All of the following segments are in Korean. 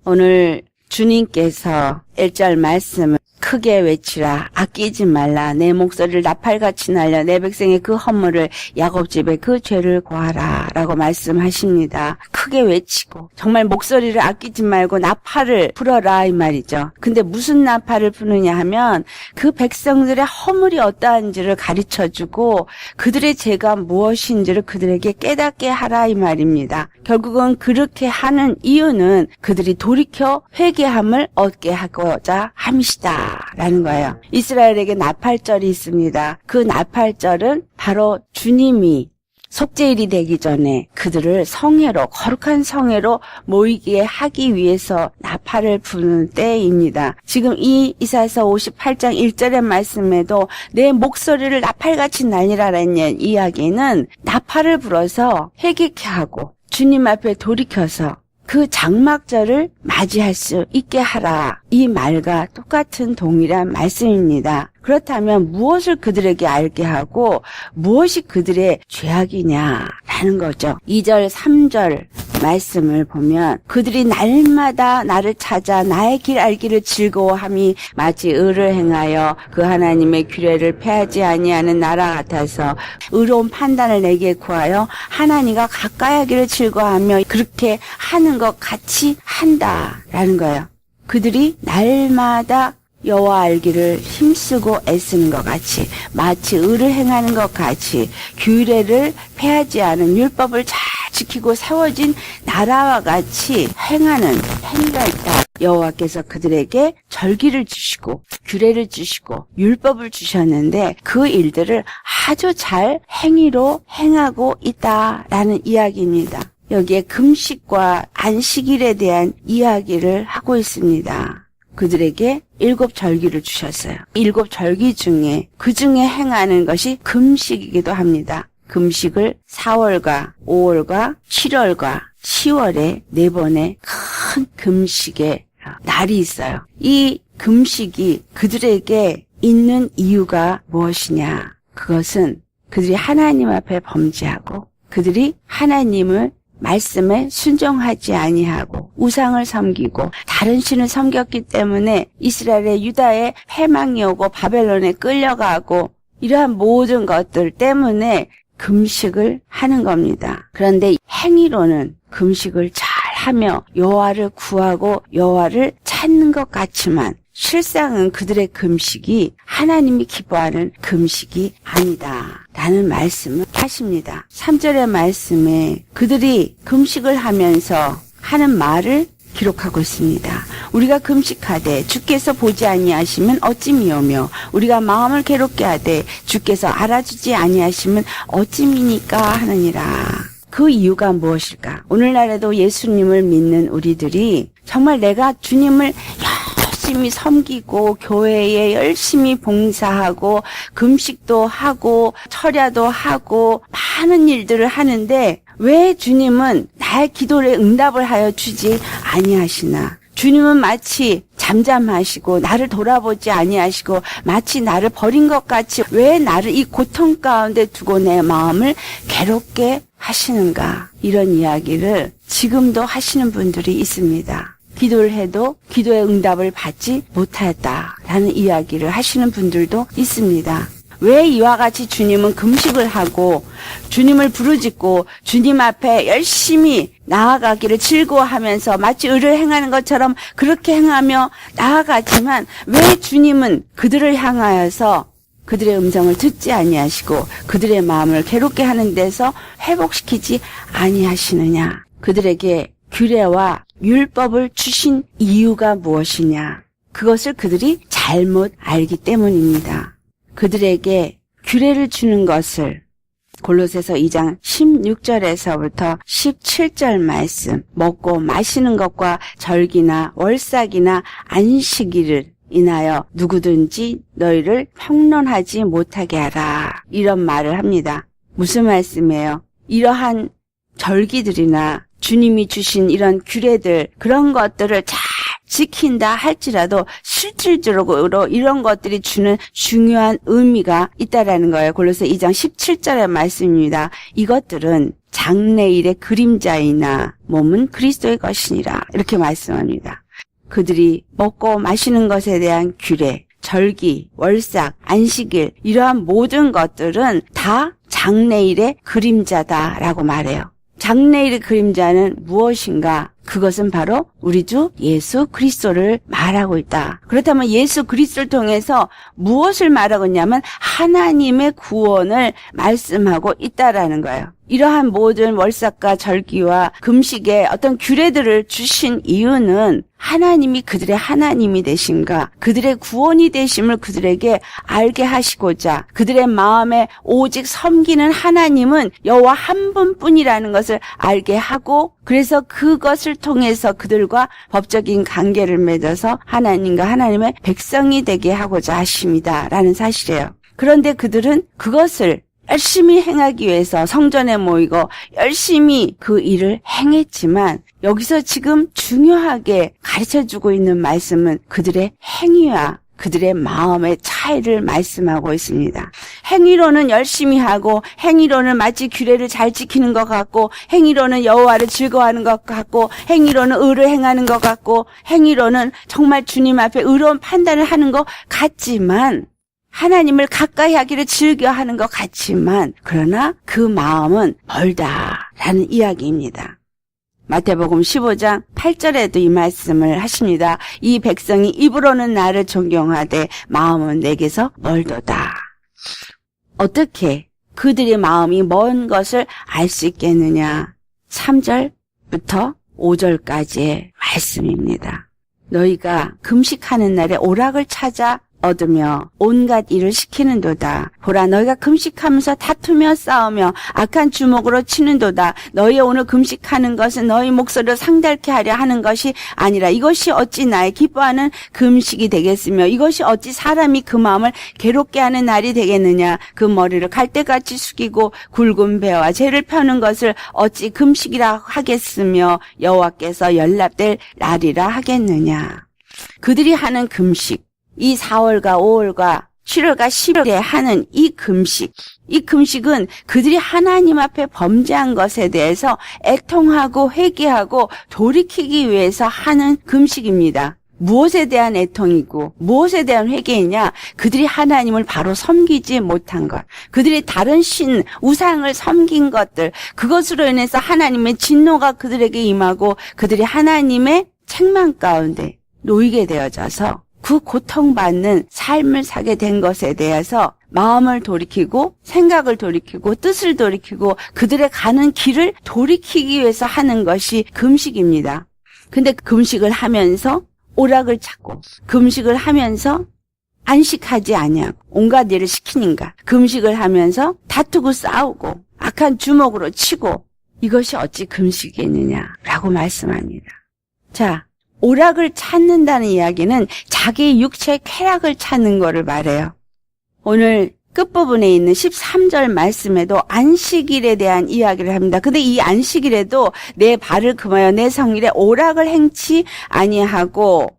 오늘 주님께서 1절 말씀을 크게 외치라, 아끼지 말라, 내 목소리를 나팔같이 날려 내 백성의 그 허물을, 야곱집의 그 죄를 고하라 라고 말씀하십니다. 크게 외치고 정말 목소리를 아끼지 말고 나팔을 불어라 이 말이죠. 근데 무슨 나팔을 부느냐 하면 그 백성들의 허물이 어떠한지를 가르쳐주고 그들의 죄가 무엇인지를 그들에게 깨닫게 하라 이 말입니다. 결국은 그렇게 하는 이유는 그들이 돌이켜 회개함을 얻게 하고자 함이시다 라는 거예요. 이스라엘에게 나팔절이 있습니다. 그 나팔절은 바로 주님이 속죄일이 되기 전에 그들을 성회로, 거룩한 성회로 모이게 하기 위해서 나팔을 부는 때입니다. 지금 이 이사야서 58장 1절의 말씀에도 내 목소리를 나팔같이 날리라라는 이야기는 나팔을 불어서 회개케 하고 주님 앞에 돌이켜서 그 장막절을 맞이할 수 있게 하라. 이 말과 똑같은 동일한 말씀입니다. 그렇다면 무엇을 그들에게 알게 하고 무엇이 그들의 죄악이냐라는 거죠. 2절, 3절 말씀을 보면 그들이 날마다 나를 찾아 나의 길 알기를 즐거워함이 마치 의를 행하여 그 하나님의 규례를 폐하지 아니하는 나라 같아서 의로운 판단을 내게 구하여 하나님과 가까이 하기를 즐거워하며 그렇게 하는 것 같이 한다라는 거예요. 그들이 날마다 여호와 알기를 힘쓰고 애쓰는 것 같이, 마치 의를 행하는 것 같이 규례를 폐하지 않은 율법을 잘 지키고 세워진 나라와 같이 행하는 행위가 있다. 여호와께서 그들에게 절기를 주시고 규례를 주시고 율법을 주셨는데 그 일들을 아주 잘 행위로 행하고 있다라는 이야기입니다. 여기에 금식과 안식일에 대한 이야기를 하고 있습니다. 그들에게 7절기를 주셨어요. 7절기 중에 그 중에 행하는 것이 금식이기도 합니다. 금식을 4월과 5월과 7월과 10월에 4번의 큰 금식의 날이 있어요. 이 금식이 그들에게 있는 이유가 무엇이냐? 그것은 그들이 하나님 앞에 범죄하고 그들이 하나님을 말씀에 순종하지 아니하고 우상을 섬기고 다른 신을 섬겼기 때문에 이스라엘의 유다에 패망이 오고 바벨론에 끌려가고 이러한 모든 것들 때문에 금식을 하는 겁니다. 그런데 행위로는 금식을 잘 하며 여호와를 구하고 여호와를 찾는 것 같지만 실상은 그들의 금식이 하나님이 기뻐하는 금식이 아니다 라는 말씀을 하십니다. 3절의 말씀에 그들이 금식을 하면서 하는 말을 기록하고 있습니다. 우리가 금식하되 주께서 보지 아니하시면 어찌 미오며 우리가 마음을 괴롭게 하되 주께서 알아주지 아니하시면 어찌 미니까 하느니라. 그 이유가 무엇일까? 오늘날에도 예수님을 믿는 우리들이 정말 내가 주님을 열심히 섬기고 교회에 열심히 봉사하고 금식도 하고 철야도 하고 많은 일들을 하는데 왜 주님은 나의 기도에 응답을 하여 주지 아니하시나? 주님은 마치 잠잠하시고 나를 돌아보지 아니하시고 마치 나를 버린 것 같이 왜 나를 이 고통 가운데 두고 내 마음을 괴롭게 하시는가? 이런 이야기를 지금도 하시는 분들이 있습니다. 기도를 해도 기도의 응답을 받지 못하였다라는 이야기를 하시는 분들도 있습니다. 왜 이와 같이 주님은 금식을 하고 주님을 부르짖고 주님 앞에 열심히 나아가기를 즐거워하면서 마치 의를 행하는 것처럼 그렇게 행하며 나아가지만 왜 주님은 그들을 향하여서 그들의 음성을 듣지 아니하시고 그들의 마음을 괴롭게 하는 데서 회복시키지 아니하시느냐? 그들에게 규례와 율법을 주신 이유가 무엇이냐? 그것을 그들이 잘못 알기 때문입니다. 그들에게 규례를 주는 것을 골로새서 2장 16절에서부터 17절 말씀, 먹고 마시는 것과 절기나 월삭이나 안식일을 인하여 누구든지 너희를 평론하지 못하게 하라. 이런 말을 합니다. 무슨 말씀이에요? 이러한 절기들이나 주님이 주신 이런 규례들, 그런 것들을 잘 지킨다 할지라도 실질적으로 이런 것들이 주는 중요한 의미가 있다라는 거예요. 골로새 2장 17절의 말씀입니다. 이것들은 장래일의 그림자이나 몸은 그리스도의 것이니라. 이렇게 말씀합니다. 그들이 먹고 마시는 것에 대한 규례, 절기, 월삭, 안식일 이러한 모든 것들은 다 장래일의 그림자다라고 말해요. 장래일의 그림자는 무엇인가? 그것은 바로 우리 주 예수 그리스도를 말하고 있다. 그렇다면 예수 그리스도를 통해서 무엇을 말하고 있냐면 하나님의 구원을 말씀하고 있다라는 거예요. 이러한 모든 월삭과 절기와 금식의 어떤 규례들을 주신 이유는 하나님이 그들의 하나님이 되신가, 그들의 구원이 되심을 그들에게 알게 하시고자, 그들의 마음에 오직 섬기는 하나님은 여호와 한 분뿐이라는 것을 알게 하고, 그래서 그것을 통해서 그들과 법적인 관계를 맺어서 하나님과 하나님의 백성이 되게 하고자 하십니다라는 사실이에요. 그런데 그들은 그것을 열심히 행하기 위해서 성전에 모이고 열심히 그 일을 행했지만, 여기서 지금 중요하게 가르쳐주고 있는 말씀은 그들의 행위와 그들의 마음의 차이를 말씀하고 있습니다. 행위로는 열심히 하고, 행위로는 마치 규례를 잘 지키는 것 같고, 행위로는 여호와를 즐거워하는 것 같고, 행위로는 의를 행하는 것 같고, 행위로는 정말 주님 앞에 의로운 판단을 하는 것 같지만, 하나님을 가까이 하기를 즐겨하는 것 같지만, 그러나 그 마음은 멀다라는 이야기입니다. 마태복음 15장 8절에도 이 말씀을 하십니다. 이 백성이 입으로는 나를 존경하되 마음은 내게서 멀도다. 어떻게 그들의 마음이 먼 것을 알 수 있겠느냐? 3절부터 5절까지의 말씀입니다. 너희가 금식하는 날에 오락을 찾아 얻으며 온갖 일을 시키는도다. 보라, 너희가 금식하면서 다투며 싸우며 악한 주먹으로 치는도다. 너희 오늘 금식하는 것은 너희 목소리를 상달케 하려 하는 것이 아니라 이것이 어찌 나의 기뻐하는 금식이 되겠으며 이것이 어찌 사람이 그 마음을 괴롭게 하는 날이 되겠느냐. 그 머리를 갈대같이 숙이고 굵은 배와 죄를 펴는 것을 어찌 금식이라 하겠으며 여호와께서 연락될 날이라 하겠느냐. 그들이 하는 금식, 이 4월과 5월과 7월과 10월에 하는 이 금식은 그들이 하나님 앞에 범죄한 것에 대해서 애통하고 회개하고 돌이키기 위해서 하는 금식입니다. 무엇에 대한 애통이고 무엇에 대한 회개이냐? 그들이 하나님을 바로 섬기지 못한 것, 그들이 다른 신, 우상을 섬긴 것들, 그것으로 인해서 하나님의 진노가 그들에게 임하고 그들이 하나님의 책망 가운데 놓이게 되어져서 그 고통받는 삶을 사게 된 것에 대해서 마음을 돌이키고 생각을 돌이키고 뜻을 돌이키고 그들의 가는 길을 돌이키기 위해서 하는 것이 금식입니다. 근데 금식을 하면서 오락을 찾고, 금식을 하면서 안식하지 아니하고 온갖 일을 시키는가, 금식을 하면서 다투고 싸우고 악한 주먹으로 치고, 이것이 어찌 금식이겠느냐라고 말씀합니다. 자, 오락을 찾는다는 이야기는 자기 육체의 쾌락을 찾는 거를 말해요. 오늘 끝부분에 있는 13절 말씀에도 안식일에 대한 이야기를 합니다. 근데 이 안식일에도 내 발을 금하여 내 성일에 오락을 행치 아니하고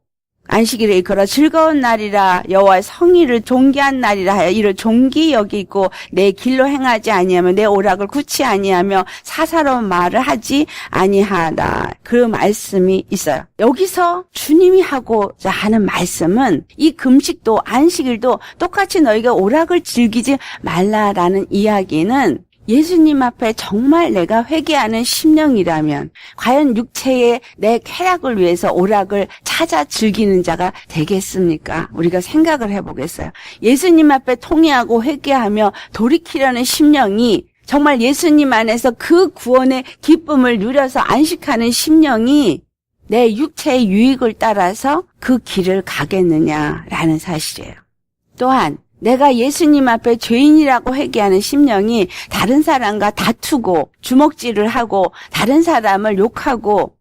안식일을 일컬어 즐거운 날이라 여호와의 성일을 존귀한 날이라 하여 이를 존귀 여기고 내 길로 행하지 아니하며 내 오락을 굳이 아니하며 사사로운 말을 하지 아니하다. 그 말씀이 있어요. 여기서 주님이 하고자 하는 말씀은 이 금식도 안식일도 똑같이 너희가 오락을 즐기지 말라라는 이야기는 예수님 앞에 정말 내가 회개하는 심령이라면 과연 육체의 내 쾌락을 위해서 오락을 찾아 즐기는 자가 되겠습니까? 우리가 생각을 해보겠어요. 예수님 앞에 통회하고 회개하며 돌이키려는 심령이 정말 예수님 안에서 그 구원의 기쁨을 누려서 안식하는 심령이 내 육체의 유익을 따라서 그 길을 가겠느냐라는 사실이에요. 또한 내가 예수님 앞에 죄인이라고 회개하는 심령이 다른 사람과 다투고 주먹질을 하고 다른 사람을 욕하고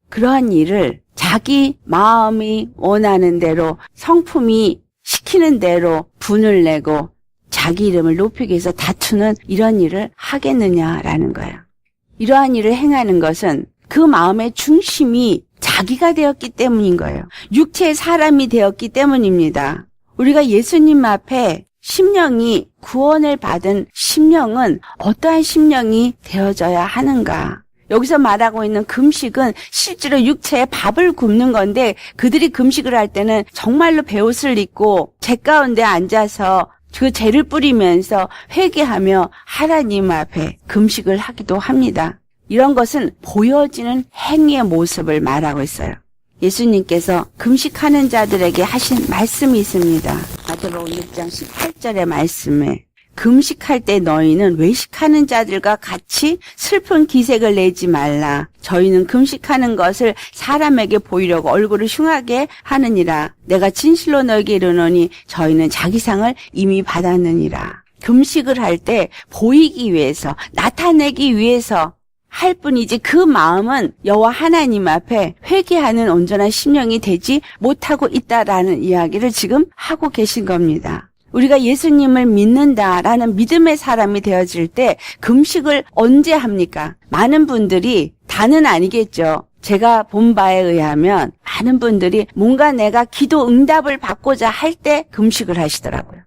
그러한 일을 자기 마음이 원하는 대로 성품이 시키는 대로 분을 내고 자기 이름을 높이기 위해서 다투는 이런 일을 하겠느냐라는 거예요. 이러한 일을 행하는 것은 그 마음의 중심이 자기가 되었기 때문인 거예요. 육체의 사람이 되었기 때문입니다. 우리가 예수님 앞에 심령이 구원을 받은 심령은 어떠한 심령이 되어져야 하는가? 여기서 말하고 있는 금식은 실제로 육체에 밥을 굶는 건데 그들이 금식을 할 때는 정말로 베옷을 입고 제 가운데 앉아서 그 죄를 뿌리면서 회개하며 하나님 앞에 금식을 하기도 합니다. 이런 것은 보여지는 행위의 모습을 말하고 있어요. 예수님께서 금식하는 자들에게 하신 말씀이 있습니다. 마태복음 6장 18절의 말씀에 금식할 때 너희는 외식하는 자들과 같이 슬픈 기색을 내지 말라. 저희는 금식하는 것을 사람에게 보이려고 얼굴을 흉하게 하느니라. 내가 진실로 너에게 이르노니 저희는 자기 상을 이미 받았느니라. 금식을 할 때 보이기 위해서, 나타내기 위해서 할 뿐이지 그 마음은 여호와 하나님 앞에 회개하는 온전한 심령이 되지 못하고 있다라는 이야기를 지금 하고 계신 겁니다. 우리가 예수님을 믿는다라는 믿음의 사람이 되어질 때 금식을 언제 합니까? 많은 분들이 다는 아니겠죠. 제가 본 바에 의하면 많은 분들이 뭔가 내가 기도 응답을 받고자 할 때 금식을 하시더라고요.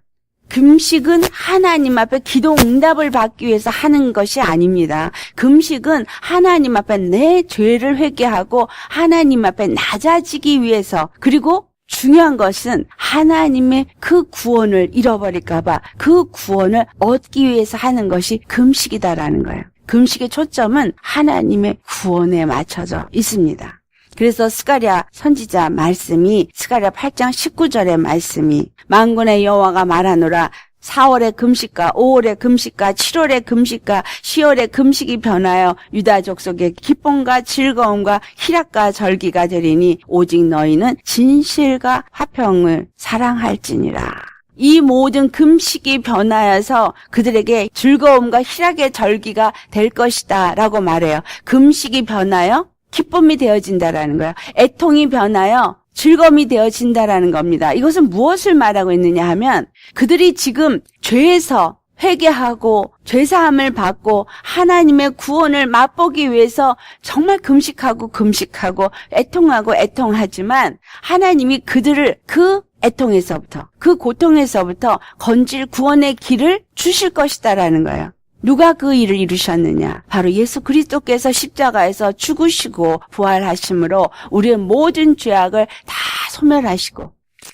금식은 하나님 앞에 기도 응답을 받기 위해서 하는 것이 아닙니다. 금식은 하나님 앞에 내 죄를 회개하고 하나님 앞에 낮아지기 위해서, 그리고 중요한 것은 하나님의 그 구원을 잃어버릴까봐 그 구원을 얻기 위해서 하는 것이 금식이다라는 거예요. 금식의 초점은 하나님의 구원에 맞춰져 있습니다. 그래서 스가랴 선지자 말씀이 스가랴 8장 19절의 말씀이 만군의 여호와가 말하노라 4월의 금식과 5월의 금식과 7월의 금식과 10월의 금식이 변하여 유다 족속의 기쁨과 즐거움과 희락과 절기가 되리니 오직 너희는 진실과 화평을 사랑할지니라. 이 모든 금식이 변하여서 그들에게 즐거움과 희락의 절기가 될 것이다 라고 말해요. 금식이 변하여 기쁨이 되어진다라는 거예요. 애통이 변하여 즐거움이 되어진다라는 겁니다. 이것은 무엇을 말하고 있느냐 하면 그들이 지금 죄에서 회개하고 죄사함을 받고 하나님의 구원을 맛보기 위해서 정말 금식하고 애통하지만 하나님이 그들을 그 애통에서부터, 그 고통에서부터 건질 구원의 길을 주실 것이다라는 거예요. 누가 그 일을 이루셨느냐? 바로 예수 그리스도께서 십자가에서 죽으시고 부활하심으로 우리의 모든 죄악을 다 소멸하시고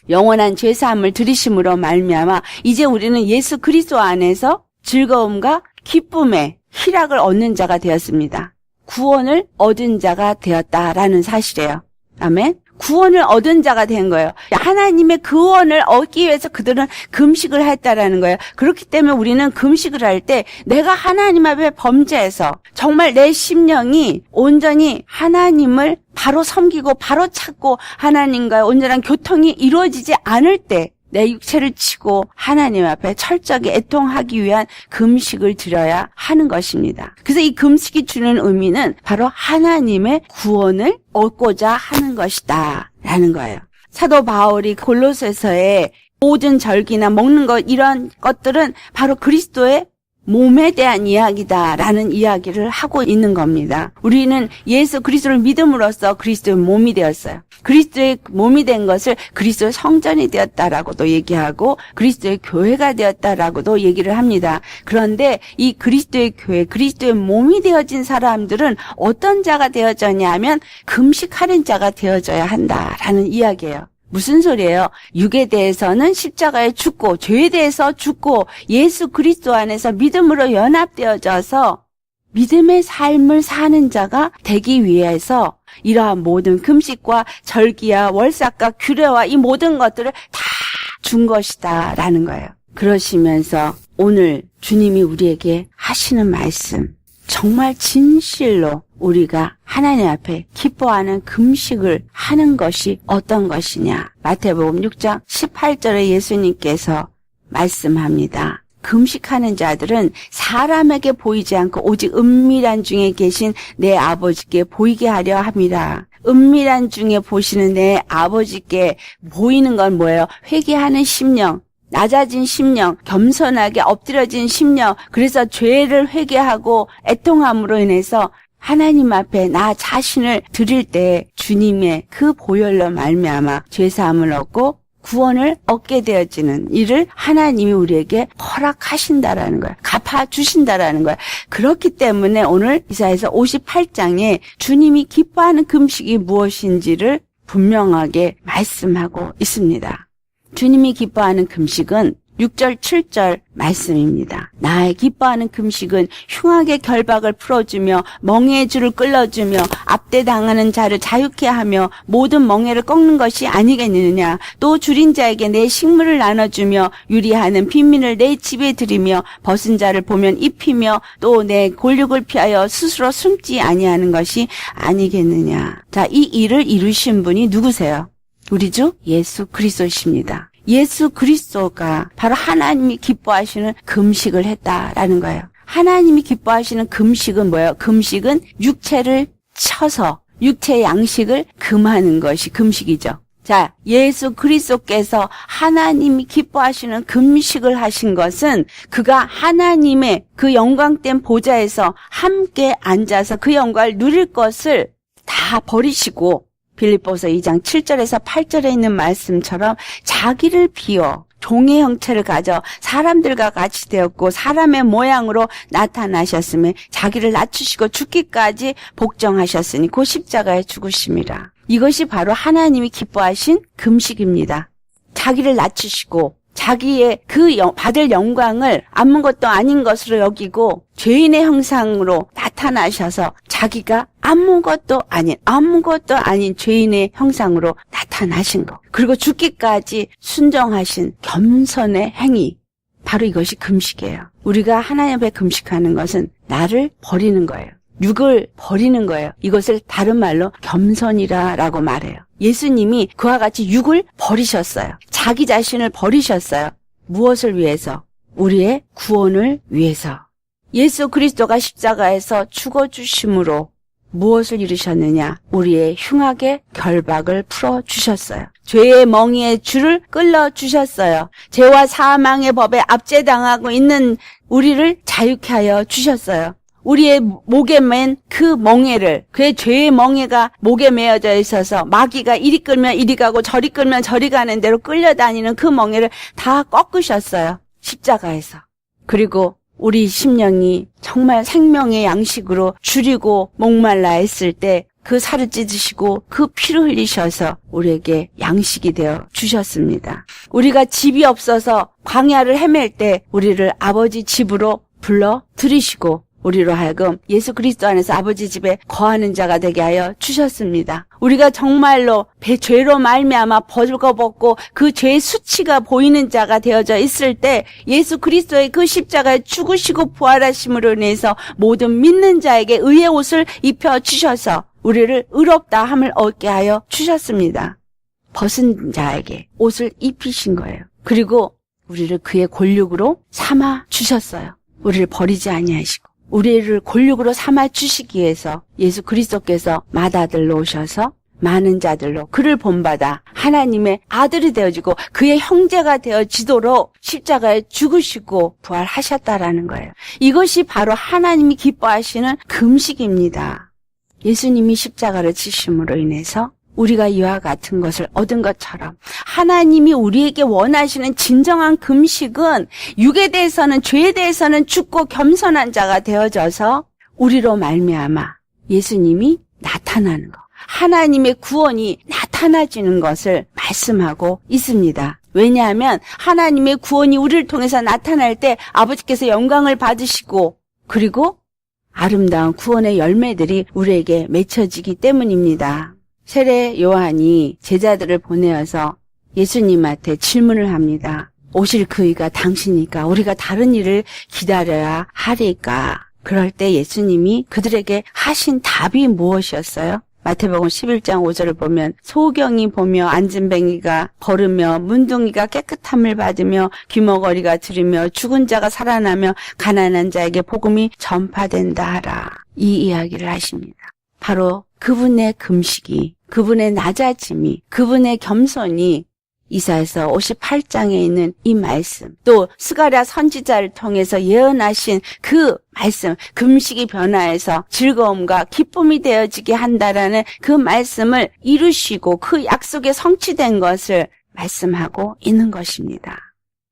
영원한 죄사함을 들이심으로 말미암아 이제 우리는 예수 그리스도 안에서 즐거움과 기쁨의 희락을 얻는 자가 되었습니다. 구원을 얻은 자가 되었다라는 사실이에요. 아멘. 구원을 얻은 자가 된 거예요. 하나님의 구원을 얻기 위해서 그들은 금식을 했다라는 거예요. 그렇기 때문에 우리는 금식을 할 때 내가 하나님 앞에 범죄해서 정말 내 심령이 온전히 하나님을 바로 섬기고 바로 찾고 하나님과의 온전한 교통이 이루어지지 않을 때 내 육체를 치고 하나님 앞에 철저하게 애통하기 위한 금식을 드려야 하는 것입니다. 그래서 이 금식이 주는 의미는 바로 하나님의 구원을 얻고자 하는 것이다 라는 거예요. 사도 바울이 골로새서의 모든 절기나 먹는 것 이런 것들은 바로 그리스도의 몸에 대한 이야기다라는 이야기를 하고 있는 겁니다. 우리는 예수 그리스도를 믿음으로써 그리스도의 몸이 되었어요. 그리스도의 몸이 된 것을 그리스도의 성전이 되었다라고도 얘기하고 그리스도의 교회가 되었다라고도 얘기를 합니다. 그런데 이 그리스도의 교회, 그리스도의 몸이 되어진 사람들은 어떤 자가 되어졌냐 하면 금식하는 자가 되어져야 한다라는 이야기예요. 무슨 소리예요? 육에 대해서는 십자가에 죽고 죄에 대해서 죽고 예수 그리스도 안에서 믿음으로 연합되어져서 믿음의 삶을 사는 자가 되기 위해서 이러한 모든 금식과 절기와 월삭과 규례와 이 모든 것들을 다 준 것이다 라는 거예요. 그러시면서 오늘 주님이 우리에게 하시는 말씀, 정말 진실로 우리가 하나님 앞에 기뻐하는 금식을 하는 것이 어떤 것이냐. 마태복음 6장 18절에 예수님께서 말씀합니다. 금식하는 자들은 사람에게 보이지 않고 오직 은밀한 중에 계신 내 아버지께 보이게 하려 함이라. 은밀한 중에 보시는 내 아버지께 보이는 건 뭐예요? 회개하는 심령, 낮아진 심령, 겸손하게 엎드려진 심령, 그래서 죄를 회개하고 애통함으로 인해서 하나님 앞에 나 자신을 드릴 때 주님의 그 보혈로 말미암아 죄사함을 얻고 구원을 얻게 되어지는 일을 하나님이 우리에게 허락하신다라는 거야. 갚아주신다라는 거야. 그렇기 때문에 오늘 이사야서 58장에 주님이 기뻐하는 금식이 무엇인지를 분명하게 말씀하고 있습니다. 주님이 기뻐하는 금식은 6절, 7절 말씀입니다. 나의 기뻐하는 금식은 흉악의 결박을 풀어주며 멍에의 줄을 끌어주며 압대당하는 자를 자유케 하며 모든 멍에를 꺾는 것이 아니겠느냐. 또 줄인 자에게 내 식물을 나눠주며 유리하는 빈민을 내 집에 들이며 벗은 자를 보면 입히며 또 내 골육을 피하여 스스로 숨지 아니하는 것이 아니겠느냐. 자, 이 일을 이루신 분이 누구세요? 우리 주 예수 그리스도이십니다. 예수 그리스도가 바로 하나님이 기뻐하시는 금식을 했다라는 거예요. 하나님이 기뻐하시는 금식은 뭐예요? 금식은 육체를 쳐서 육체의 양식을 금하는 것이 금식이죠. 자, 예수 그리스도께서 하나님이 기뻐하시는 금식을 하신 것은 그가 하나님의 그 영광된 보좌에서 함께 앉아서 그 영광을 누릴 것을 다 버리시고 빌립보서 2장 7절에서 8절에 있는 말씀처럼 자기를 비워 종의 형체를 가져 사람들과 같이 되었고 사람의 모양으로 나타나셨으며 자기를 낮추시고 죽기까지 복종하셨으니 그 십자가에 죽으심이라. 이것이 바로 하나님이 기뻐하신 금식입니다. 자기를 낮추시고 자기의 그 받을 영광을 아무것도 아닌 것으로 여기고 죄인의 형상으로 나타나셔서 자기가 아무것도 아닌 죄인의 형상으로 나타나신 것. 그리고 죽기까지 순종하신 겸손의 행위. 바로 이것이 금식이에요. 우리가 하나님 앞에 금식하는 것은 나를 버리는 거예요. 육을 버리는 거예요. 이것을 다른 말로 겸손이라고 말해요. 예수님이 그와 같이 육을 버리셨어요. 자기 자신을 버리셨어요. 무엇을 위해서? 우리의 구원을 위해서. 예수 그리스도가 십자가에서 죽어주심으로 무엇을 이루셨느냐? 우리의 흉악의 결박을 풀어주셨어요. 죄의 멍에의 줄을 끌어주셨어요. 죄와 사망의 법에 압제당하고 있는 우리를 자유케 하여 주셨어요. 우리의 목에 맨 그 멍에를, 그의 죄의 멍에가 목에 메어져 있어서 마귀가 이리 끌면 이리 가고 저리 끌면 저리 가는 대로 끌려다니는 그 멍에를 다 꺾으셨어요. 십자가에서. 그리고 우리 심령이 정말 생명의 양식으로 줄이고 목말라 했을 때 그 살을 찢으시고 그 피를 흘리셔서 우리에게 양식이 되어 주셨습니다. 우리가 집이 없어서 광야를 헤맬 때 우리를 아버지 집으로 불러 들이시고 우리로 하여금 예수 그리스도 안에서 아버지 집에 거하는 자가 되게 하여 주셨습니다. 우리가 정말로 죄로 말미암아 벌거벗고 그 죄의 수치가 보이는 자가 되어져 있을 때 예수 그리스도의 그 십자가에 죽으시고 부활하심으로 인해서 모든 믿는 자에게 의의 옷을 입혀 주셔서 우리를 의롭다 함을 얻게 하여 주셨습니다. 벗은 자에게 옷을 입히신 거예요. 그리고 우리를 그의 골육으로 삼아 주셨어요. 우리를 버리지 아니하시고 우리를 골육으로 삼아 주시기 위해서 예수 그리스도께서 맏아들로 오셔서 많은 자들로 그를 본받아 하나님의 아들이 되어지고 그의 형제가 되어지도록 십자가에 죽으시고 부활하셨다라는 거예요. 이것이 바로 하나님이 기뻐하시는 금식입니다. 예수님이 십자가를 지심으로 인해서 우리가 이와 같은 것을 얻은 것처럼 하나님이 우리에게 원하시는 진정한 금식은 육에 대해서는 죄에 대해서는 죽고 겸손한 자가 되어져서 우리로 말미암아 예수님이 나타나는 것, 하나님의 구원이 나타나지는 것을 말씀하고 있습니다. 왜냐하면 하나님의 구원이 우리를 통해서 나타날 때 아버지께서 영광을 받으시고 그리고 아름다운 구원의 열매들이 우리에게 맺혀지기 때문입니다. 세례 요한이 제자들을 보내어서 예수님한테 질문을 합니다. 오실 그이가 당신이니까 우리가 다른 일을 기다려야 하리까? 그럴 때 예수님이 그들에게 하신 답이 무엇이었어요? 마태복음 11장 5절을 보면 소경이 보며 안진뱅이가 걸으며 문둥이가 깨끗함을 받으며 귀머거리가 들으며 죽은 자가 살아나며 가난한 자에게 복음이 전파된다 하라. 이 이야기를 하십니다. 바로 그분의 금식이, 그분의 낮아짐이, 그분의 겸손이 이사야서 58장에 있는 이 말씀, 또 스가랴 선지자를 통해서 예언하신 그 말씀, 금식이 변화해서 즐거움과 기쁨이 되어지게 한다라는 그 말씀을 이루시고 그 약속에 성취된 것을 말씀하고 있는 것입니다.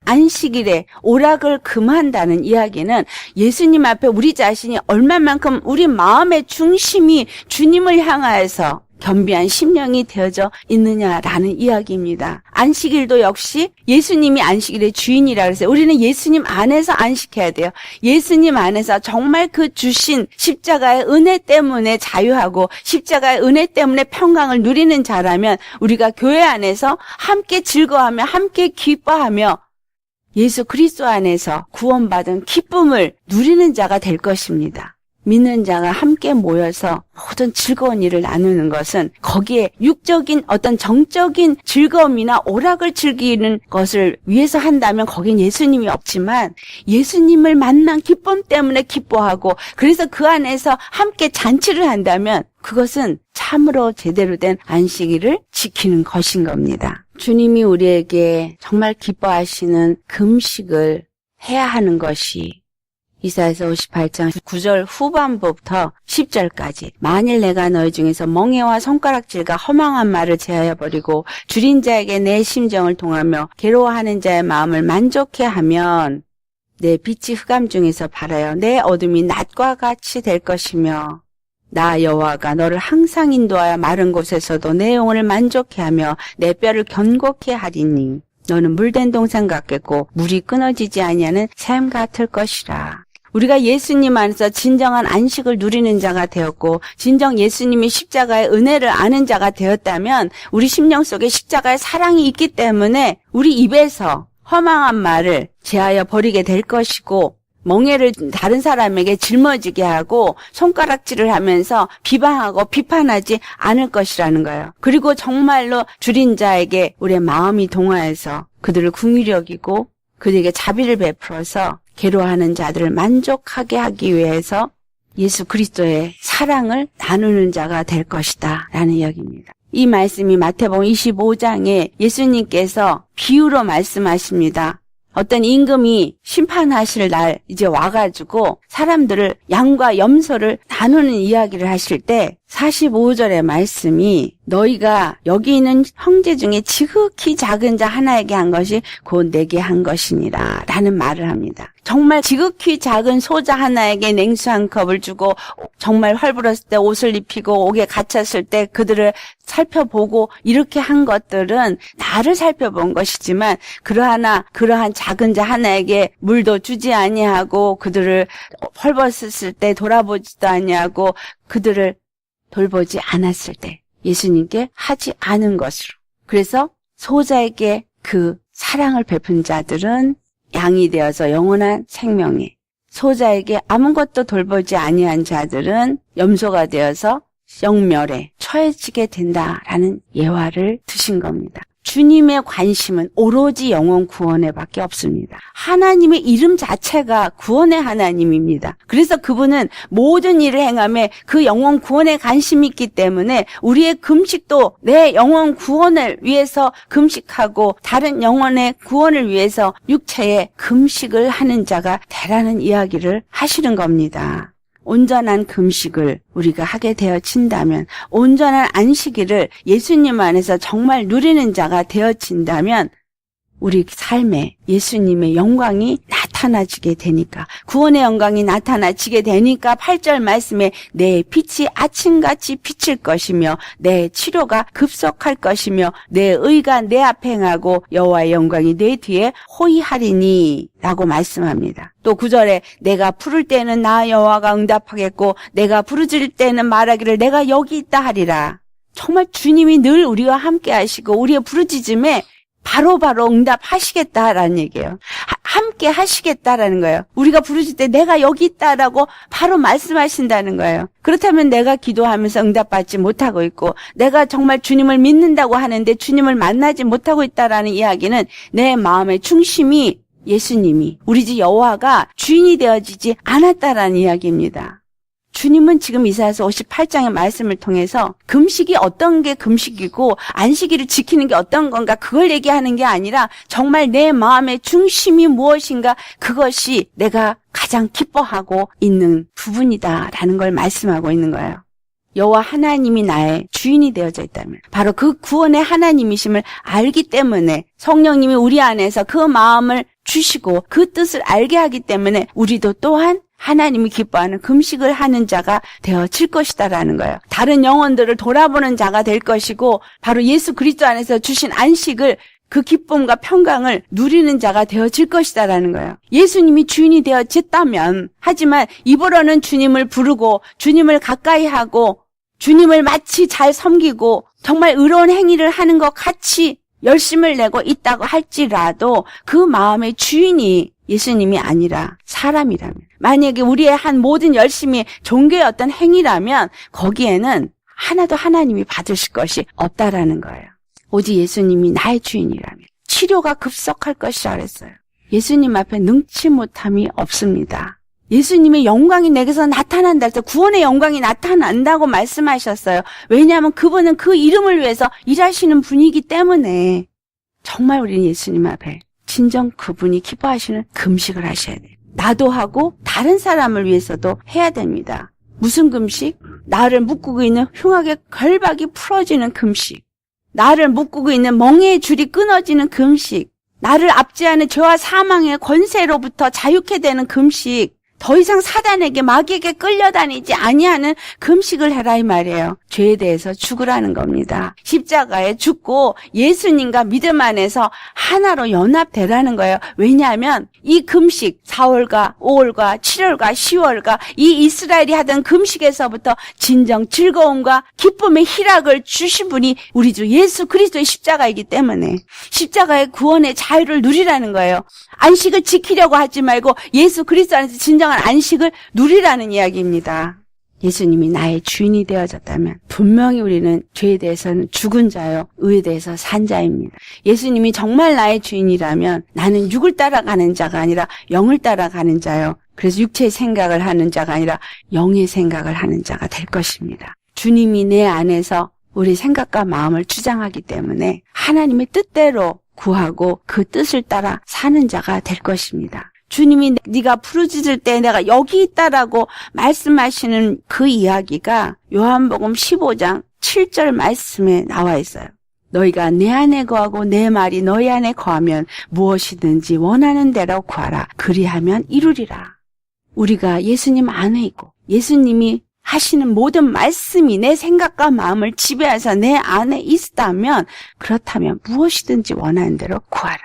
안식일에 오락을 금한다는 이야기는 예수님 앞에 우리 자신이 얼마만큼 우리 마음의 중심이 주님을 향하여서 겸비한 심령이 되어져 있느냐라는 이야기입니다. 안식일도 역시 예수님이 안식일의 주인이라 그랬어요. 우리는 예수님 안에서 안식해야 돼요. 예수님 안에서 정말 그 주신 십자가의 은혜 때문에 자유하고 십자가의 은혜 때문에 평강을 누리는 자라면 우리가 교회 안에서 함께 즐거워하며 함께 기뻐하며 예수 그리스도 안에서 구원받은 기쁨을 누리는 자가 될 것입니다. 믿는 자가 함께 모여서 모든 즐거운 일을 나누는 것은 거기에 육적인 어떤 정적인 즐거움이나 오락을 즐기는 것을 위해서 한다면 거긴 예수님이 없지만 예수님을 만난 기쁨 때문에 기뻐하고 그래서 그 안에서 함께 잔치를 한다면 그것은 참으로 제대로 된 안식일을 지키는 것인 겁니다. 주님이 우리에게 정말 기뻐하시는 금식을 해야 하는 것이 이사야서 58장 9절 후반부부터 10절까지 만일 내가 너희 중에서 멍에와 손가락질과 허망한 말을 제하여 버리고 줄인 자에게 내 심정을 통하며 괴로워하는 자의 마음을 만족해 하면 내 빛이 흑암 중에서 발하여 내 어둠이 낮과 같이 될 것이며 나 여호와가 너를 항상 인도하여 마른 곳에서도 내 영혼을 만족해 하며 내 뼈를 견고케 하리니 너는 물된 동산 같겠고 물이 끊어지지 아니하는 샘 같을 것이라. 우리가 예수님 안에서 진정한 안식을 누리는 자가 되었고 진정 예수님이 십자가의 은혜를 아는 자가 되었다면 우리 심령 속에 십자가의 사랑이 있기 때문에 우리 입에서 허망한 말을 제하여 버리게 될 것이고 멍에를 다른 사람에게 짊어지게 하고 손가락질을 하면서 비방하고 비판하지 않을 것이라는 거예요. 그리고 정말로 줄인 자에게 우리의 마음이 동하여서 그들을 긍휼히 여기고 그들에게 자비를 베풀어서 괴로워하는 자들을 만족하게 하기 위해서 예수 그리스도의 사랑을 나누는 자가 될 것이다 라는 이야기입니다. 이 말씀이 마태복음 25장에 예수님께서 비유로 말씀하십니다. 어떤 임금이 심판하실 날 이제 와가지고 사람들을 양과 염소를 나누는 이야기를 하실 때 45절의 말씀이 너희가 여기 있는 형제 중에 지극히 작은 자 하나에게 한 것이 곧 내게 한 것이니라 라는 말을 합니다. 정말 지극히 작은 소자 하나에게 냉수 한 컵을 주고 정말 헐불었을 때 옷을 입히고 옥에 갇혔을 때 그들을 살펴보고 이렇게 한 것들은 나를 살펴본 것이지만 그러한 작은 자 하나에게 물도 주지 아니하고 그들을 헐벗었을 때 돌아보지도 아니하고 그들을 돌보지 않았을 때 예수님께 하지 않은 것으로. 그래서 소자에게 그 사랑을 베푼 자들은 양이 되어서 영원한 생명에, 소자에게 아무것도 돌보지 아니한 자들은 염소가 되어서 영멸에 처해지게 된다라는 예화를 드신 겁니다. 주님의 관심은 오로지 영혼 구원에 밖에 없습니다. 하나님의 이름 자체가 구원의 하나님입니다. 그래서 그분은 모든 일을 행하며 그 영혼 구원에 관심이 있기 때문에 우리의 금식도 내 영혼 구원을 위해서 금식하고 다른 영혼의 구원을 위해서 육체의 금식을 하는 자가 되라는 이야기를 하시는 겁니다. 온전한 금식을 우리가 하게 되어진다면, 온전한 안식일을 예수님 안에서 정말 누리는 자가 되어진다면 우리 삶에 예수님의 영광이 나타나지게 되니까, 구원의 영광이 나타나지게 되니까 8절 말씀에 내 빛이 아침같이 비칠 것이며 내 치료가 급속할 것이며 내 의가 내 앞에 행하고 여호와의 영광이 내 뒤에 호위하리니 라고 말씀합니다. 또 9절에 내가 부를 때는 나 여호와가 응답하겠고 내가 부르짖을 때는 말하기를 내가 여기 있다 하리라. 정말 주님이 늘 우리와 함께 하시고 우리의 부르짖음에 바로바로 응답하시겠다라는 얘기예요. 함께 하시겠다라는 거예요. 우리가 부르실 때 내가 여기 있다라고 바로 말씀하신다는 거예요. 그렇다면 내가 기도하면서 응답받지 못하고 있고 내가 정말 주님을 믿는다고 하는데 주님을 만나지 못하고 있다라는 이야기는 내 마음의 중심이 예수님이 우리 집 여호와가 주인이 되어지지 않았다라는 이야기입니다. 주님은 지금 이사야서 58장의 말씀을 통해서 금식이 어떤 게 금식이고 안식일을 지키는 게 어떤 건가 그걸 얘기하는 게 아니라 정말 내 마음의 중심이 무엇인가 그것이 내가 가장 기뻐하고 있는 부분이다라는 걸 말씀하고 있는 거예요. 여호와 하나님이 나의 주인이 되어져 있다면 바로 그 구원의 하나님이심을 알기 때문에 성령님이 우리 안에서 그 마음을 주시고 그 뜻을 알게 하기 때문에 우리도 또한 하나님이 기뻐하는 금식을 하는 자가 되어질 것이다라는 거예요. 다른 영혼들을 돌아보는 자가 될 것이고 바로 예수 그리스도 안에서 주신 안식을 그 기쁨과 평강을 누리는 자가 되어질 것이다라는 거예요. 예수님이 주인이 되어졌다면 하지만 입으로는 주님을 부르고 주님을 가까이 하고 주님을 마치 잘 섬기고 정말 의로운 행위를 하는 것 같이 열심을 내고 있다고 할지라도 그 마음의 주인이 예수님이 아니라 사람이라면 만약에 우리의 한 모든 열심이 종교의 어떤 행위라면 거기에는 하나도 하나님이 받으실 것이 없다라는 거예요. 오직 예수님이 나의 주인이라면 치료가 급속할 것이라 그랬어요. 예수님 앞에 능치 못함이 없습니다. 예수님의 영광이 내게서 나타난다 해서 구원의 영광이 나타난다고 말씀하셨어요. 왜냐하면 그분은 그 이름을 위해서 일하시는 분이기 때문에 정말 우리는 예수님 앞에 진정 그분이 기뻐하시는 금식을 하셔야 돼요. 나도 하고 다른 사람을 위해서도 해야 됩니다. 무슨 금식? 나를 묶고 있는 흉악의 결박이 풀어지는 금식. 나를 묶고 있는 멍에의 줄이 끊어지는 금식. 나를 압제하는 죄와 사망의 권세로부터 자유케 되는 금식. 더 이상 사단에게 마귀에게 끌려다니지 아니하는 금식을 해라 이 말이에요. 죄에 대해서 죽으라는 겁니다. 십자가에 죽고 예수님과 믿음 안에서 하나로 연합되라는 거예요. 왜냐하면 이 금식 4월과 5월과 7월과 10월과 이 이스라엘이 하던 금식에서부터 진정 즐거움과 기쁨의 희락을 주신 분이 우리 주 예수 그리스도의 십자가이기 때문에 십자가의 구원의 자유를 누리라는 거예요. 안식을 지키려고 하지 말고 예수 그리스도 안에서 진정한 안식을 누리라는 이야기입니다. 예수님이 나의 주인이 되어졌다면 분명히 우리는 죄에 대해서는 죽은 자요, 의에 대해서 산 자입니다. 예수님이 정말 나의 주인이라면 나는 육을 따라가는 자가 아니라 영을 따라가는 자요. 그래서 육체의 생각을 하는 자가 아니라 영의 생각을 하는 자가 될 것입니다. 주님이 내 안에서 우리 생각과 마음을 주장하기 때문에 하나님의 뜻대로 구하고 그 뜻을 따라 사는 자가 될 것입니다. 주님이 네가 부르짖을 때 내가 여기 있다라고 말씀하시는 그 이야기가 요한복음 15장 7절 말씀에 나와 있어요. 너희가 내 안에 거하고 내 말이 너희 안에 거하면 무엇이든지 원하는 대로 구하라. 그리하면 이루리라. 우리가 예수님 안에 있고 예수님이 하시는 모든 말씀이 내 생각과 마음을 지배해서 내 안에 있다면 그렇다면 무엇이든지 원하는 대로 구하라.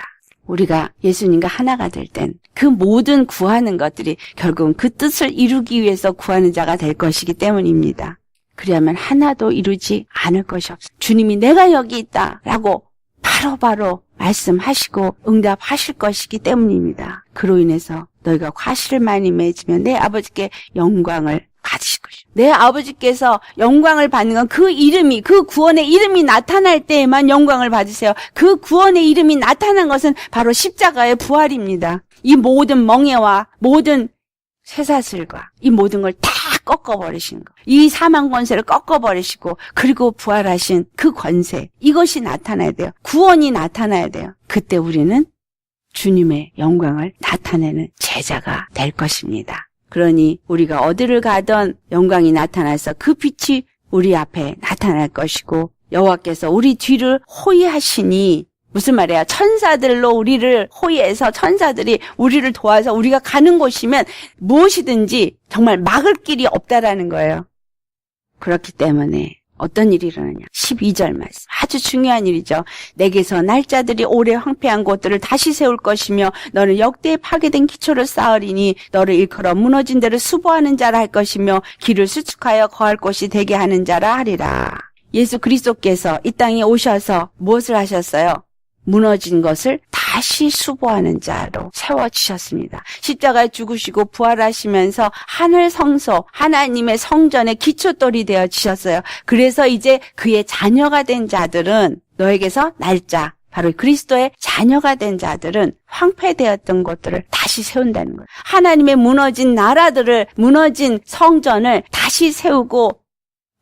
우리가 예수님과 하나가 될 땐 그 모든 구하는 것들이 결국은 그 뜻을 이루기 위해서 구하는 자가 될 것이기 때문입니다. 그러면 하나도 이루지 않을 것이 없어요. 주님이 내가 여기 있다라고 바로바로 말씀하시고 응답하실 것이기 때문입니다. 그로 인해서 너희가 과실을 많이 맺으면 내 아버지께 영광을 받으실 것이요. 내 아버지께서 영광을 받는 건 그 이름이, 그 구원의 이름이 나타날 때에만 영광을 받으세요. 그 구원의 이름이 나타난 것은 바로 십자가의 부활입니다. 이 모든 멍에와 모든 쇠사슬과 이 모든 걸 다 꺾어버리신 거. 이 사망 권세를 꺾어버리시고 그리고 부활하신 그 권세. 이것이 나타나야 돼요. 구원이 나타나야 돼요. 그때 우리는 주님의 영광을 나타내는 제자가 될 것입니다. 그러니 우리가 어디를 가던 영광이 나타나서 그 빛이 우리 앞에 나타날 것이고 여호와께서 우리 뒤를 호위하시니 무슨 말이야? 천사들로 우리를 호위해서 천사들이 우리를 도와서 우리가 가는 곳이면 무엇이든지 정말 막을 길이 없다라는 거예요. 그렇기 때문에 어떤 일이 일어나냐? 12절 말씀. 아주 중요한 일이죠. 내게서 날짜들이 오래 황폐한 곳들을 다시 세울 것이며 너는 역대에 파괴된 기초를 쌓으리니 너를 일컬어 무너진 데를 수보하는 자라 할 것이며 길을 수축하여 거할 곳이 되게 하는 자라 하리라. 예수 그리스도께서 이 땅에 오셔서 무엇을 하셨어요? 무너진 것을 다시 수보하는 자로 세워지셨습니다. 십자가에 죽으시고 부활하시면서 하늘 성소, 하나님의 성전의 기초돌이 되어지셨어요. 그래서 이제 그의 자녀가 된 자들은 너에게서 날짜, 바로 그리스도의 자녀가 된 자들은 황폐되었던 것들을 다시 세운다는 거예요. 하나님의 무너진 나라들을, 무너진 성전을 다시 세우고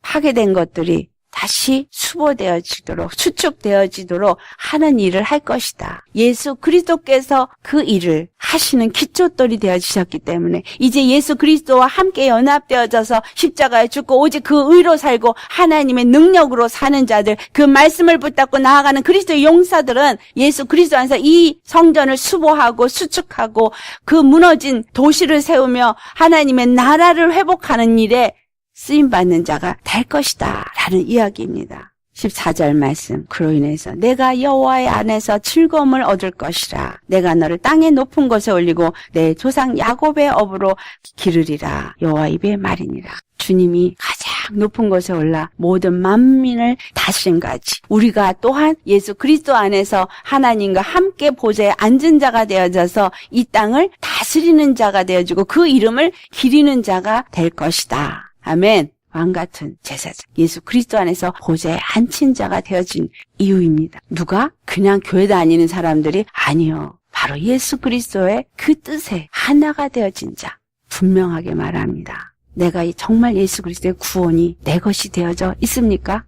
파괴된 것들이 다시 수보되어지도록, 수축되어지도록 하는 일을 할 것이다. 예수 그리스도께서 그 일을 하시는 기초돌이 되어지셨기 때문에 이제 예수 그리스도와 함께 연합되어져서 십자가에 죽고 오직 그 의로 살고 하나님의 능력으로 사는 자들, 그 말씀을 붙잡고 나아가는 그리스도의 용사들은 예수 그리스도 안에서 이 성전을 수보하고 수축하고 그 무너진 도시를 세우며 하나님의 나라를 회복하는 일에 쓰임받는 자가 될 것이다 라는 이야기입니다. 14절 말씀, 그로 인해서 내가 여호와의 안에서 즐거움을 얻을 것이라. 내가 너를 땅의 높은 곳에 올리고 내 조상 야곱의 업으로 기르리라. 여호와 입의 말이니라. 주님이 가장 높은 곳에 올라 모든 만민을 다스린 같이 우리가 또한 예수 그리스도 안에서 하나님과 함께 보좌에 앉은 자가 되어져서 이 땅을 다스리는 자가 되어지고 그 이름을 기리는 자가 될 것이다. 아멘. 왕같은 제사장 예수 그리스도 안에서 보좌에 앉힌 자가 되어진 이유입니다. 누가? 그냥 교회 다니는 사람들이 아니요. 바로 예수 그리스도의 그 뜻에 하나가 되어진 자. 분명하게 말합니다. 내가 정말 예수 그리스도의 구원이 내 것이 되어져 있습니까?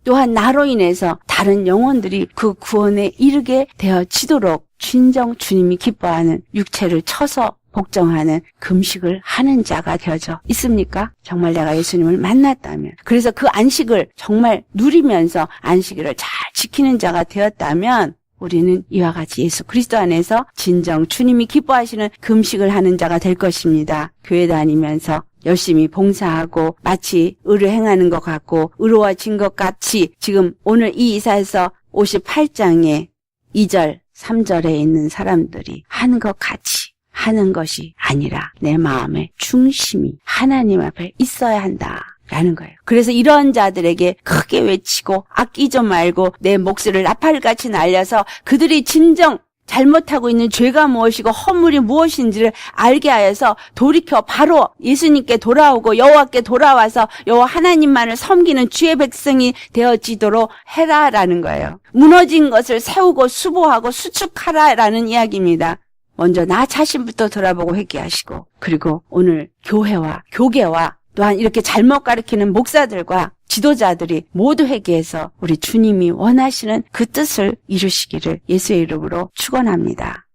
또한 나로 인해서 다른 영혼들이 그 구원에 이르게 되어지도록 진정 주님이 기뻐하는 육체를 쳐서 복종하는 금식을 하는 자가 되어져 있습니까? 정말 내가 예수님을 만났다면, 그래서 그 안식을 정말 누리면서 안식일을 잘 지키는 자가 되었다면 우리는 이와 같이 예수 그리스도 안에서 진정 주님이 기뻐하시는 금식을 하는 자가 될 것입니다. 교회 다니면서 열심히 봉사하고 마치 의를 행하는 것 같고 의로워진 것 같이 지금 오늘 이 이사에서 58장에 2절, 3절에 있는 사람들이 하는 것 같이 하는 것이 아니라 내 마음의 중심이 하나님 앞에 있어야 한다라는 거예요. 그래서 이런 자들에게 크게 외치고 아끼지 말고 내 목소리를 나팔같이 날려서 그들이 진정 잘못하고 있는 죄가 무엇이고 허물이 무엇인지를 알게 하여서 돌이켜 바로 예수님께 돌아오고 여호와께 돌아와서 여호와 하나님만을 섬기는 주의 백성이 되어지도록 해라라는 거예요. 무너진 것을 세우고 수보하고 수축하라라는 이야기입니다. 먼저 나 자신부터 돌아보고 회개하시고 그리고 오늘 교회와 교계와 또한 이렇게 잘못 가르치는 목사들과 지도자들이 모두 회개해서 우리 주님이 원하시는 그 뜻을 이루시기를 예수의 이름으로 축원합니다.